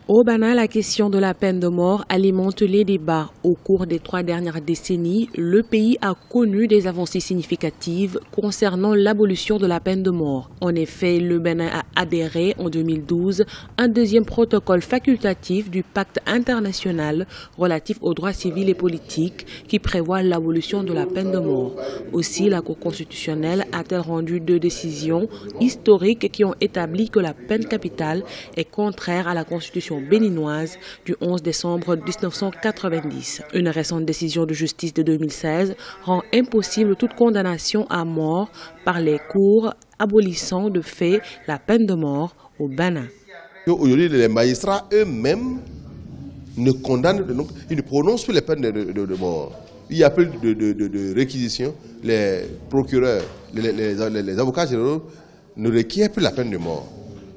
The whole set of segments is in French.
Au Bénin, la question de la peine de mort alimente les débats. Au cours des 3 dernières décennies, le pays a connu des avancées significatives concernant l'abolition de la peine de mort. En effet, le Bénin a adhéré en 2012 à un deuxième protocole facultatif du pacte international relatif aux droits civils et politiques qui prévoit l'abolition de la peine de mort. Aussi, la Cour constitutionnelle a-t-elle rendu 2 décisions historiques qui ont établi que la peine capitale est contraire à la Constitution béninoise du 11 décembre 1990. Une récente décision de justice de 2016 rend impossible toute condamnation à mort par les cours abolissant de fait la peine de mort au Bénin. Aujourd'hui, les magistrats eux-mêmes ne condamnent, donc, ils ne prononcent plus les peines de mort. Il n'y a plus de réquisition. Les procureurs, les avocats généraux ne requièrent plus la peine de mort.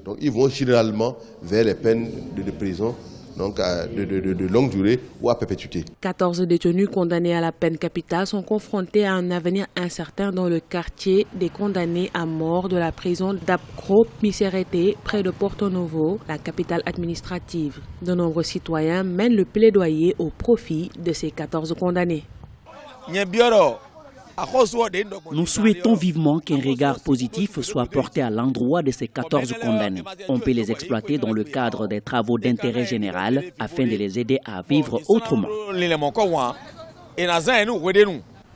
Donc ils vont généralement vers les peines de prison donc de longue durée ou à perpétuité. 14 détenus condamnés à la peine capitale sont confrontés à un avenir incertain dans le quartier des condamnés à mort de la prison d'Apcro-Miserete près de Porto Novo, la capitale administrative. De nombreux citoyens mènent le plaidoyer au profit de ces 14 condamnés. Nous souhaitons vivement qu'un regard positif soit porté à l'endroit de ces 14 condamnés. On peut les exploiter dans le cadre des travaux d'intérêt général afin de les aider à vivre autrement.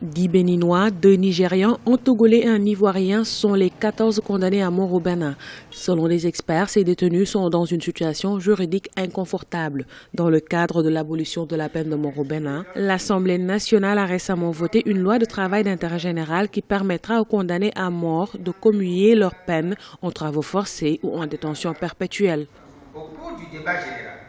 10 Béninois, 2 Nigérians, un Togolais et un Ivoirien sont les 14 condamnés à mort au Bénin. Selon les experts, ces détenus sont dans une situation juridique inconfortable. Dans le cadre de l'abolition de la peine de mort au Bénin, l'Assemblée nationale a récemment voté une loi de travail d'intérêt général qui permettra aux condamnés à mort de commuer leur peine en travaux forcés ou en détention perpétuelle. Au cours du débat général,